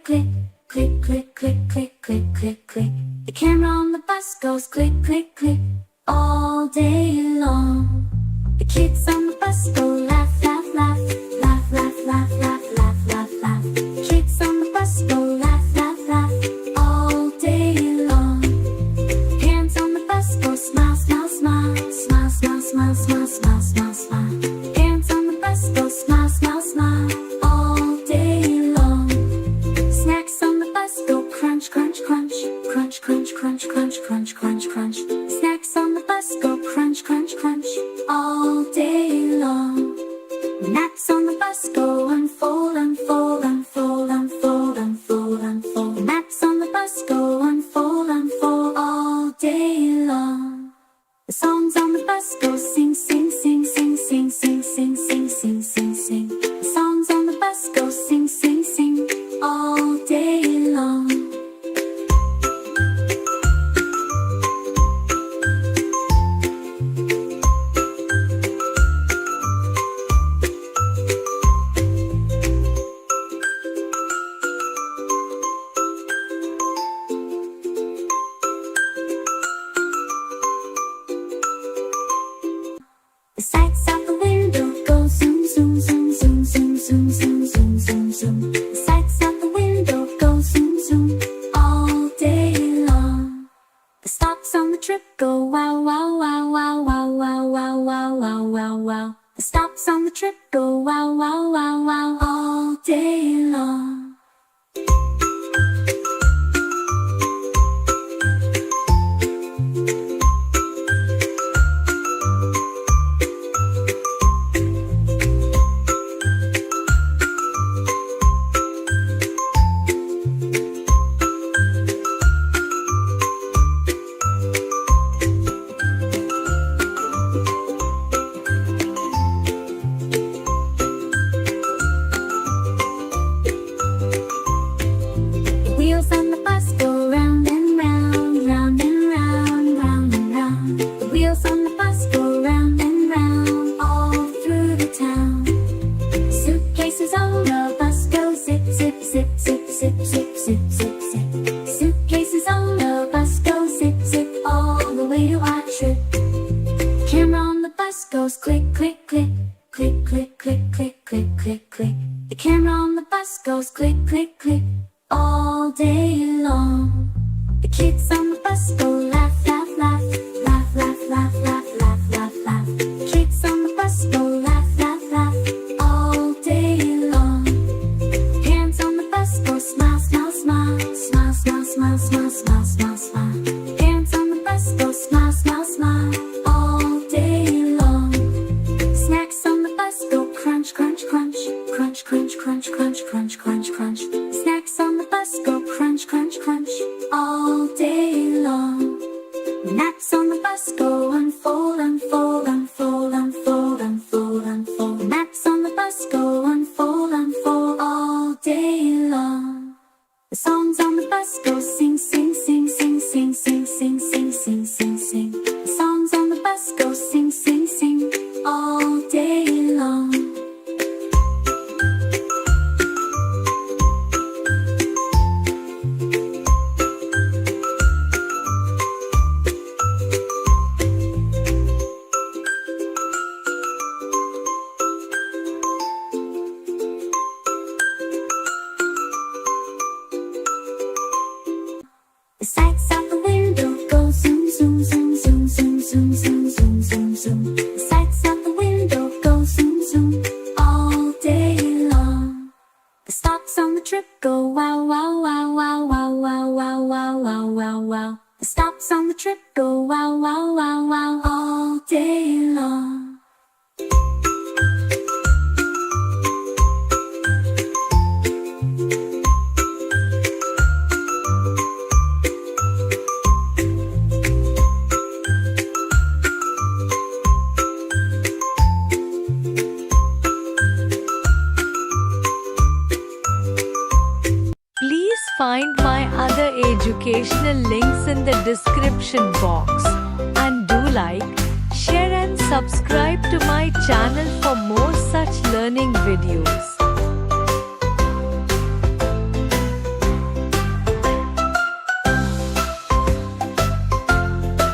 click, click, click, click, click, click, click, click. The camera on the bus goes click, click, click all day long. The kids on the bus go laugh, laugh, laugh, laugh, laugh, laugh, laugh, laugh, laugh, laugh. The kids on the bus go laugh, laugh, laugh all day long. Parents on the bus go smile, smile, smile, smile, smile, smile, smile, smile, smile, smile. Parents on the bus go smile, smile, smile all day long. Snacks on the bus go crunch, crunch, crunch, crunch, crunch, crunch, crunch, crunch, crunch, crunch. Snacks on the bus go crunch, crunch, crunch all day long. Naps on the bus go unfold, unfold, unfold, unfold, unfold, unfold. Naps on the bus go unfold, unfold all day long. The songs on the bus go sing, sing, sing, sing, sing, sing, sing, sing, sing, sing, sing. The songs on the bus go sing, sing, sing all day long. The sights out the window go zoom, zoom, zoom, zoom, zoom, zoom, zoom, zoom, zoom, zoom. The sights out the window go zoom, zoom all day long. The stops on the trip go wow, wow, wow, wow, wow, wow, wow, wow, wow, wow, wow. The stops on the trip go wow, wow, wow, wow all day long. Wheels on the bus go round and round, round and round, round and round. The wheels on the bus go round and round all through the town. Suitcases on the bus go zip, zip, zip, zip, zip, zip, zip, zip, zip. Suitcases on the bus go zip, zip all the way to our trip. Camera on the bus goes click, click, click, click, click, click, click, click, click, click. The camera on the bus goes click, click, click all day long. The kids on the bus go laugh, laugh, laugh, laugh, laugh, laugh, laugh, laugh, laugh, laugh. The kids on the bus go laugh, laugh, laugh all day long. Parents on the bus go smile, smile, smile, smile, smile, smile, smile, smile, smile, smile. Parents on the bus go smile, smile, smile all day long. Snacks on the bus go crunch, crunch, crunch, crunch, crunch, crunch, crunch, crunch, crunch, crunch. Snacks on the bus go crunch, crunch, crunch all day long. Naps on the bus go unfold, unfold, unfold, unfold, unfold, unfold. Naps on the bus go unfold, unfold all day long. The songs on the bus go sing, sing, sing, sing, sing, sing, sing, sing, sing, sing, sing. The songs on the bus go sing, sing, sing all day long. The sights out the window go zoom, zoom, zoom, zoom, zoom, zoom, zoom, zoom, zoom, zoom. The sights out the window go zoom, zoom all day long. The stops on the trip go wow, wow, wow, wow, wow, wow, wow, wow, wow, wow, wow. The stops on the trip go wow, wow, wow, wow all day long. Please find my other educational links in the description box and do like, share and subscribe to my channel for more such learning videos.